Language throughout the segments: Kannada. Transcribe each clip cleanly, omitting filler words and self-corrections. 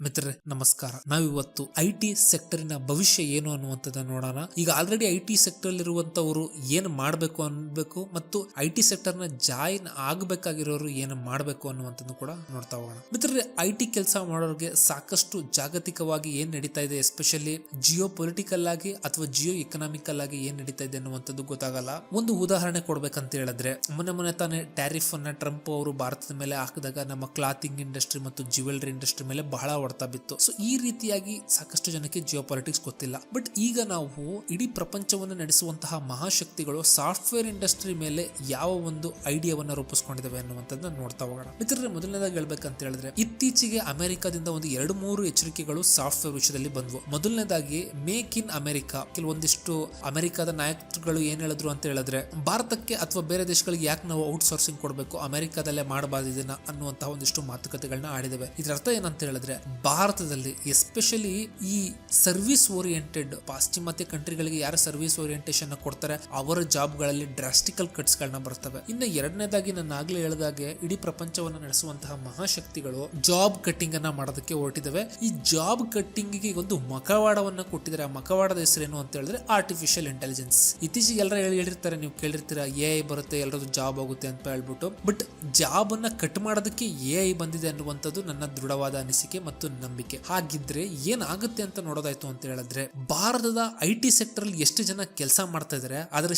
ಮಿತ್ರರೇ ನಮಸ್ಕಾರ. ನಾವಿವತ್ತು ಐಟಿ ಸೆಕ್ಟರಿನ ಭವಿಷ್ಯ ಏನು ಅನ್ನುವಂಥದ್ದನ್ನ ನೋಡೋಣ. ಈಗ ಆಲ್ರೆಡಿ ಐಟಿ ಸೆಕ್ಟರ್ ಇರುವಂತವರು ಏನು ಮಾಡಬೇಕು ಅನ್ಬೇಕು ಮತ್ತು ಐಟಿ ಸೆಕ್ಟರ್ ನ ಜಾಯಿನ್ ಆಗಬೇಕಾಗಿರೋರು ಏನು ಮಾಡಬೇಕು ಅನ್ನುವಂಥದ್ದು ಕೂಡ ನೋಡ್ತಾ ಹೋಗೋಣ. ಮಿತ್ರರೇ, ಐಟಿ ಕೆಲಸ ಮಾಡೋರಿಗೆ ಸಾಕಷ್ಟು ಜಾಗತಿಕವಾಗಿ ಏನ್ ನಡೀತಾ ಇದೆ, ಎಸ್ಪೆಷಲಿ ಜಿಯೋ ಪೊಲಿಟಿಕಲ್ ಆಗಿ ಅಥವಾ ಜಿಯೋ ಎಕನಾಮಿಕಲ್ ಆಗಿ ಏನ್ ನಡೀತಾ ಇದೆ ಅನ್ನುವಂಥದ್ದು ಗೊತ್ತಾಗಲ್ಲ. ಒಂದು ಉದಾಹರಣೆ ಕೊಡ್ಬೇಕಂತ ಹೇಳಿದ್ರೆ, ಮೊನ್ನೆ ತಾನೇ ಟ್ಯಾರಿಫ್ ಅನ್ನ ಟ್ರಂಪ್ ಅವರು ಭಾರತದ ಮೇಲೆ ಹಾಕಿದಾಗ ನಮ್ಮ ಕ್ಲಾತಿಂಗ್ ಇಂಡಸ್ಟ್ರಿ ಮತ್ತು ಜ್ಯುವೆಲರಿ ಇಂಡಸ್ಟ್ರಿ ಮೇಲೆ ಬಹಳ ಹೊಡೆತ ಬಿತ್ತು. ಸೊ ಈ ರೀತಿಯಾಗಿ ಸಾಕಷ್ಟು ಜನಕ್ಕೆ ಜಿಯೋ ಪಾಲಿಟಿಕ್ಸ್ ಗೊತ್ತಿಲ್ಲ. ಬಟ್ ಈಗ ನಾವು ಇಡೀ ಪ್ರಪಂಚವನ್ನು ನಡೆಸುವಂತಹ ಮಹಾಶಕ್ತಿಗಳು ಸಾಫ್ಟ್ವೇರ್ ಇಂಡಸ್ಟ್ರಿ ಮೇಲೆ ಯಾವ ಒಂದು ಐಡಿಯಾವನ್ನ ರೂಪಿಸ್ಕೊಂಡಿದ್ದಾವೆ ಅನ್ನುವಂಥದ್ದನ್ನ ನೋಡ್ತಾ ಹೋಗೋಣ. ಮಿತ್ರರೇ, ಮೊದಲನೇದಾಗಿ ಹೇಳ್ಬೇಕಂತ ಹೇಳಿದ್ರೆ, ಇತ್ತೀಚೆಗೆ ಅಮೆರಿಕದಿಂದ ಒಂದು 2-3 ಎಚ್ಚರಿಕೆಗಳು ಸಾಫ್ಟ್ವೇರ್ ವಿಷಯದಲ್ಲಿ ಬಂದ್ವು. ಮೊದಲನೇದಾಗಿ ಮೇಕ್ ಇನ್ ಅಮೆರಿಕಾ. ಕೆಲವೊಂದಿಷ್ಟು ಅಮೆರಿಕದ ನಾಯಕರುಗಳು ಏನ್ ಹೇಳಿದ್ರು ಅಂತ ಹೇಳಿದ್ರೆ, ಭಾರತಕ್ಕೆ ಅಥವಾ ಬೇರೆ ದೇಶಗಳಿಗೆ ಯಾಕೆ ನಾವು ಔಟ್ ಸೋರ್ಸಿಂಗ್ ಕೊಡಬೇಕು, ಅಮೆರಿಕದಲ್ಲೇ ಮಾಡಬಾರ್ದು ಇದನ್ನ ಅನ್ನುವಂತಹ ಒಂದಿಷ್ಟು ಮಾತುಕತೆಗಳನ್ನ ಆಡಿದವೆ. ಇದರ ಅರ್ಥ ಏನಂತ ಹೇಳಿದ್ರೆ, ಭಾರತದಲ್ಲಿ ಎಸ್ಪೆಷಲಿ ಈ ಸರ್ವಿಸ್ ಓರಿಯೆಂಟೆಡ್ ಪಾಶ್ಚಿಮಾತ್ಯ ಕಂಟ್ರಿಗಳಿಗೆ ಯಾರು ಸರ್ವಿಸ್ ಓರಿಯೆಂಟೇಷನ್ ಕೊಡ್ತಾರೆ ಅವರ ಜಾಬ್ ಗಳಲ್ಲಿ ಡ್ರಾಸ್ಟಿಕಲ್ ಕಟ್ಸ್ ಗಳನ್ನ ಬರ್ತವೆ. ಇನ್ನು ಎರಡನೇದಾಗಿ ನಾನು ಆಗ್ಲೇ ಹೇಳಿದಾಗೆ, ಇಡೀ ಪ್ರಪಂಚವನ್ನು ನಡೆಸುವಂತಹ ಮಹಾಶಕ್ತಿಗಳು ಜಾಬ್ ಕಟ್ಟಿಂಗ್ ಅನ್ನ ಮಾಡೋದಕ್ಕೆ ಹೊರಟಿದ್ದಾವೆ. ಈ ಜಾಬ್ ಕಟ್ಟಿಂಗ್ ಗೆ ಒಂದು ಮಕವಾಡವನ್ನ ಕೊಟ್ಟಿದ್ದಾರೆ. ಆ ಮಕವಾಡದ ಹೆಸರೇನು ಅಂತ ಹೇಳಿದ್ರೆ ಆರ್ಟಿಫಿಷಿಯಲ್ ಇಂಟೆಲಿಜೆನ್ಸ್. ಇತ್ತೀಚೆಗೆ ಎಲ್ಲರೂ ಹೇಳಿರ್ತಾರೆ, ನೀವು ಕೇಳಿರ್ತೀರಾ, ಎಐ ಬರುತ್ತೆ ಎಲ್ಲರದು ಜಾಬ್ ಆಗುತ್ತೆ ಅಂತ ಹೇಳ್ಬಿಟ್ಟು. ಬಟ್ ಜಾಬ್ ಅನ್ನ ಕಟ್ ಮಾಡೋದಕ್ಕೆ ಎಐ ಬಂದಿದೆ ಅನ್ನುವಂಥದ್ದು ನನ್ನ ದೃಢವಾದ ಅನಿಸಿಕೆ ಮತ್ತು ನಂಬಿಕೆ. ಹಾಗಿದ್ರೆ ಏನಾಗುತ್ತೆ ಅಂತ ನೋಡೋದಾಯ್ತು ಅಂತ ಹೇಳಿದ್ರೆ, ಭಾರತದ ಐಟಿ ಸೆಕ್ಟರ್ ಅಲ್ಲಿ ಎಷ್ಟು ಜನ ಕೆಲಸ ಮಾಡ್ತಾ ಇದಾರೆ ಅದರ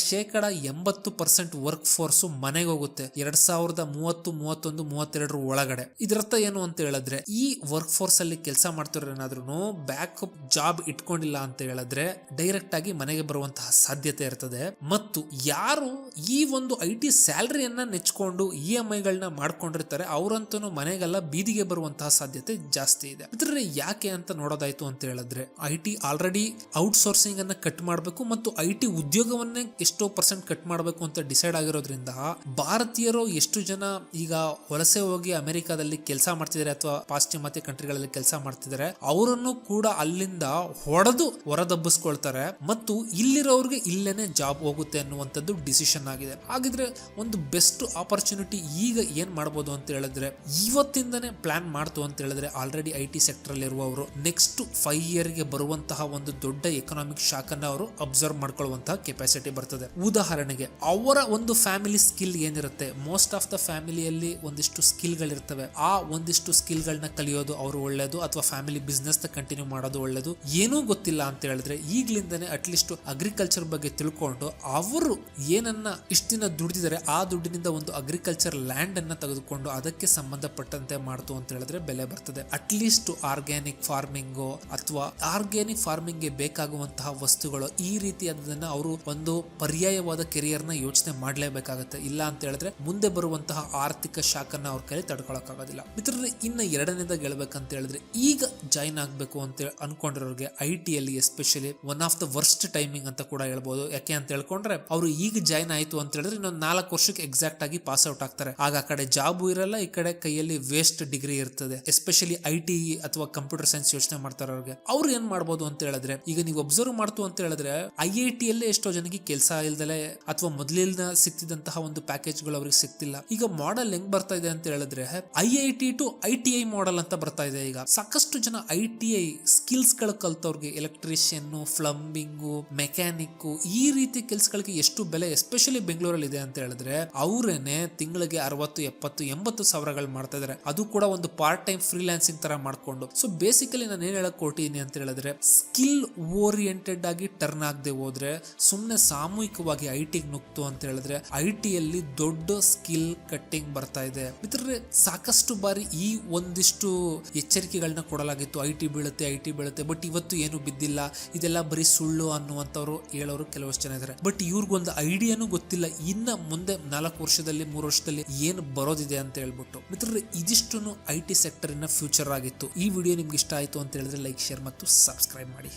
80% ವರ್ಕ್ ಫೋರ್ಸ್ ಮನೆಗೆ ಹೋಗುತ್ತೆ 2030, 31, 32 ಒಳಗಡೆ. ಇದರರ್ಥ ಏನು ಅಂತ ಹೇಳಿದ್ರೆ, ಈ ವರ್ಕ್ ಫೋರ್ಸ್ ಅಲ್ಲಿ ಕೆಲಸ ಮಾಡ್ತಿರೋ ಏನಾದ್ರೂ ಬ್ಯಾಕಪ್ ಜಾಬ್ ಇಟ್ಕೊಂಡಿಲ್ಲ ಅಂತ ಹೇಳಿದ್ರೆ ಡೈರೆಕ್ಟ್ ಆಗಿ ಮನೆಗೆ ಬರುವಂತಹ ಸಾಧ್ಯತೆ ಇರ್ತದೆ. ಮತ್ತು ಯಾರು ಈ ಒಂದು ಐಟಿ ಸ್ಯಾಲರಿಯನ್ನ ನೆಚ್ಕೊಂಡು EMI ಗಳನ್ನ ಮಾಡ್ಕೊಂಡಿರ್ತಾರೆ ಅವರಂತೂ ಮನೆಗೆಲ್ಲ ಬೀದಿಗೆ ಬರುವಂತಹ ಸಾಧ್ಯತೆ ಜಾಸ್ತಿ ಇದೆ. ಇದ್ರೆ ಯಾಕೆ ಅಂತ ನೋಡೋದಾಯ್ತು ಅಂತ ಹೇಳಿದ್ರೆ, ಐಟಿ ಆಲ್ರೆಡಿ ಔಟ್ ಸೋರ್ಸಿಂಗ್ ಅನ್ನ ಕಟ್ ಮಾಡಬೇಕು ಮತ್ತು ಐಟಿ ಉದ್ಯೋಗವನ್ನೇ ಎಷ್ಟೋ % ಕಟ್ ಮಾಡಬೇಕು ಅಂತ ಡಿಸೈಡ್ ಆಗಿರೋದ್ರಿಂದ ಭಾರತೀಯರು ಎಷ್ಟು ಜನ ಈಗ ವಲಸೆ ಹೋಗಿ ಅಮೆರಿಕಾದಲ್ಲಿ ಕೆಲಸ ಮಾಡ್ತಿದ್ದಾರೆ ಅಥವಾ ಪಾಶ್ಚಿಮಾತ್ಯ ಕಂಟ್ರಿಗಳಲ್ಲಿ ಕೆಲಸ ಮಾಡ್ತಿದ್ದಾರೆ ಅವರನ್ನು ಕೂಡ ಅಲ್ಲಿಂದ ಹೊಡೆದು ಹೊರದಬ್ಬಿಸ್ಕೊಳ್ತಾರೆ ಮತ್ತು ಇಲ್ಲಿರೋರಿಗೆ ಇಲ್ಲೇನೆ ಜಾಬ್ ಹೋಗುತ್ತೆ ಅನ್ನುವಂಥದ್ದು ಡಿಸಿಷನ್ ಆಗಿದೆ. ಹಾಗಿದ್ರೆ ಒಂದು ಬೆಸ್ಟ್ ಆಪರ್ಚುನಿಟಿ ಈಗ ಏನ್ ಮಾಡಬಹುದು ಅಂತ ಹೇಳಿದ್ರೆ, ಇವತ್ತಿಂದನೇ ಪ್ಲಾನ್ ಮಾಡ್ತು ಅಂತ ಹೇಳಿದ್ರೆ, ಆಲ್ರೆಡಿ ಐಟಿ ಸೆಕ್ಟರ್ ಅಲ್ಲಿ ಇರುವವರು ನೆಕ್ಸ್ಟ್ 5 ಇಯರ್ ಗೆ ಬರುವಂತಹ ಒಂದು ದೊಡ್ಡ ಎಕನಾಮಿಕ್ ಶಾಕ್ ಅನ್ನ ಅವರು ಅಬ್ಸರ್ವ್ ಮಾಡ್ಕೊಳ್ಳುವಂತಹ ಕೆಪಾಸಿಟಿ ಬರ್ತದೆ. ಉದಾಹರಣೆಗೆ, ಅವರ ಒಂದು ಫ್ಯಾಮಿಲಿ ಸ್ಕಿಲ್ ಏನಿರುತ್ತೆ, ಮೋಸ್ಟ್ ಆಫ್ ದ ಫ್ಯಾಮಿಲಿಯಲ್ಲಿ ಒಂದಿಷ್ಟು ಸ್ಕಿಲ್ ಗಳಿರ್ತವೆ. ಆ ಒಂದಿಷ್ಟು ಸ್ಕಿಲ್ ಗಳನ್ನ ಕಲಿಯೋದು ಅವರು ಒಳ್ಳೇದು, ಅಥವಾ ಫ್ಯಾಮಿಲಿ ಬಿಸ್ನೆಸ್ ನ ಕಂಟಿನ್ಯೂ ಮಾಡೋದು ಒಳ್ಳೇದು. ಏನೂ ಗೊತ್ತಿಲ್ಲ ಅಂತ ಹೇಳಿದ್ರೆ ಈಗ್ಲಿಂದನೇ ಅಟ್ಲೀಸ್ಟ್ ಅಗ್ರಿಕಲ್ಚರ್ ಬಗ್ಗೆ ತಿಳ್ಕೊಂಡು ಅವರು ಏನನ್ನ ಇಷ್ಟ ದಿನ ದುಡಿದಿದ್ದಾರೆ ಆ ದುಡ್ಡಿನಿಂದ ಒಂದು ಅಗ್ರಿಕಲ್ಚರ್ ಲ್ಯಾಂಡ್ ಅನ್ನ ತೆಗೆದುಕೊಂಡು ಅದಕ್ಕೆ ಸಂಬಂಧಪಟ್ಟಂತೆ ಮಾಡ್ತು ಅಂತ ಹೇಳಿದ್ರೆ ಬೆಲೆ ಬರ್ತದೆ. ಅಟ್ಲೀಸ್ಟ್ ಆರ್ಗ್ಯಾನಿಕ್ ಫಾರ್ಮಿಂಗ್ ಅಥವಾ ಆರ್ಗ್ಯಾನಿಕ್ ಫಾರ್ಮಿಂಗ್ ಗೆ ಬೇಕಾಗುವಂತಹ ವಸ್ತುಗಳು, ಈ ರೀತಿಯಾದದನ್ನ ಅವರು ಒಂದು ಪರ್ಯಾಯವಾದ ಕೆರಿಯರ್ ನ ಯೋಚನೆ ಮಾಡಲೇಬೇಕಾಗುತ್ತೆ. ಇಲ್ಲ ಅಂತ ಹೇಳಿದ್ರೆ ಮುಂದೆ ಬರುವಂತಹ ಆರ್ಥಿಕ ಶಾಕ್ ಅನ್ನ ಅವ್ರ ಕೈಲಿ ತಡ್ಕೊಳಕ್ಕಾಗೋದಿಲ್ಲ. ಮಿತ್ರರೇ, ಇನ್ನ ಎರಡನೇದಾಗ ಹೇಳ್ಬೇಕಂತ ಹೇಳಿದ್ರೆ, ಈಗ ಜಾಯಿನ್ ಆಗ್ಬೇಕು ಅಂತ ಅನ್ಕೊಂಡಿರೋರಿಗೆ ಐಟಿಯಲ್ಲಿ especially one of the worst timing ಅಂತ ಕೂಡ ಹೇಳ್ಬೋದು. ಯಾಕೆ ಅಂತ ಹೇಳ್ಕೊಂಡ್ರೆ, ಅವರು ಈಗ ಜಾಯಿನ್ ಆಯ್ತು ಅಂತ ಹೇಳಿದ್ರೆ ಇನ್ನೊಂದು 4 ವರ್ಷಕ್ಕೆ ಎಕ್ಸಾಕ್ಟ್ ಆಗಿ ಪಾಸ್ ಔಟ್ ಆಗ್ತಾರೆ. ಆಗ ಆ ಕಡೆ ಜಾಬು ಇರಲ್ಲ, ಈ ಕಡೆ ಕೈಯಲ್ಲಿ ವೇಸ್ಟ್ ಡಿಗ್ರಿ ಇರ್ತದೆ. ಎಸ್ಪೆಷಲಿ ಐಟಿ ಅಥವಾ ಕಂಪ್ಯೂಟರ್ ಸೈನ್ಸ್ ಯೋಚನೆ ಮಾಡ್ತಾರೆ ಅವ್ರು ಏನ್ ಮಾಡ್ಬೋದು ಅಂತ ಹೇಳಿದ್ರೆ, ಈಗ ನೀವು ಅಬ್ಸರ್ವ್ ಮಾಡ್ತು ಅಂತ ಹೇಳಿದ್ರೆ IIT ಅಲ್ಲೇ ಎಷ್ಟೋ ಜನಕ್ಕೆ ಕೆಲಸ ಇಲ್ದಲೆ ಅಥವಾ ಮೊದಲಿಂದ ಸಿಕ್ತಿದಂತಹ ಒಂದು ಪ್ಯಾಕೇಜ್ ಗಳು ಅವ್ರಿಗೆ ಸಿಕ್ತಿಲ್ಲ. ಈಗ ಮಾಡೆಲ್ ಹೆಂಗ್ ಬರ್ತಾ ಇದೆ ಅಂತ ಹೇಳಿದ್ರೆ, IIT ಟು ITI ಮಾಡೆಲ್ ಅಂತ ಬರ್ತಾ ಇದೆ. ಈಗ ಸಾಕಷ್ಟು ಜನ ITI ಸ್ಕಿಲ್ಸ್ ಗಳು ಕಲ್ತವ್ರಿಗೆ, ಎಲೆಕ್ಟ್ರಿಷಿಯನ್, ಪ್ಲಂಬಿಂಗ್, ಮೆಕ್ಯಾನಿಕ್, ಈ ರೀತಿ ಕೆಲ್ಸಗಳಿಗೆ ಎಷ್ಟು ಬೆಲೆ ಎಸ್ಪೆಷಲಿ ಬೆಂಗಳೂರಲ್ಲಿ ಇದೆ ಅಂತ ಹೇಳಿದ್ರೆ, ಅವರೇನೆ ತಿಂಗಳಿಗೆ 60, 70, 80 ಸಾವಿರಗಳು ಮಾಡ್ತಾ ಇದಾರೆ. ಅದು ಕೂಡ ಒಂದು ಪಾರ್ಟ್ ಟೈಮ್ ಫ್ರೀಲಾನ್ಸಿಂಗ್ ತರ ಮಾಡ್ಕೊಂಡು. ಸೊ ಬೇಸಿಕಲಿ ನಾನು ಏನ್ ಹೇಳಕ್ ಕೊಟ್ಟಿದ್ದೀನಿ ಅಂತ ಹೇಳಿದ್ರೆ, ಸ್ಕಿಲ್ ಓರಿಯೆಂಟೆಡ್ ಆಗಿ ಟರ್ನ್ ಆಗದೆ ಹೋದ್ರೆ, ಸುಮ್ನೆ ಸಾಮೂಹಿಕವಾಗಿ ಐಟಿಗೆ ನುಗ್ತು ಅಂತ ಹೇಳಿದ್ರೆ ಐಟಿಯಲ್ಲಿ ದೊಡ್ಡ ಸ್ಕಿಲ್ ಕಟ್ಟಿಂಗ್ ಬರ್ತಾ ಇದೆ. ಮಿತ್ರರೇ, ಸಾಕಷ್ಟು ಬಾರಿ ಈ ಒಂದಿಷ್ಟು ಎಚ್ಚರಿಕೆಗಳನ್ನ ಕೊಡಲಾಗಿತ್ತು, ಐಟಿ ಬೀಳುತ್ತೆ, ಬಟ್ ಇವತ್ತು ಏನು ಬಿದ್ದಿಲ್ಲ, ಇದೆಲ್ಲ ಬರೀ ಸುಳ್ಳು ಅನ್ನುವಂಥವ್ರು ಹೇಳೋರು ಕೆಲವಷ್ಟು ಜನ ಇದ್ದಾರೆ. ಬಟ್ ಇವ್ರಿಗೊಂದು ಐಡಿಯಾನು ಗೊತ್ತಿಲ್ಲ ಇನ್ನ ಮುಂದೆ 4 ವರ್ಷದಲ್ಲಿ 3 ವರ್ಷದಲ್ಲಿ ಏನು ಬರೋದಿದೆ ಅಂತ ಹೇಳ್ಬಿಟ್ಟು. ಮಿತ್ರರೇ, ಇದಿಷ್ಟು ಐಟಿ ಸೆಕ್ಟರ್ ಇನ ಫ್ಯೂಚರ್ ಆಗಿತ್ತು. ಈ ವಿಡಿಯೋ ನಿಮ್ಗೆ ಇಷ್ಟ ಆಯ್ತು ಅಂತ ಹೇಳಿದ್ರೆ ಲೈಕ್, ಶೇರ್ ಮತ್ತು ಸಬ್ಸ್ಕ್ರೈಬ್ ಮಾಡಿ.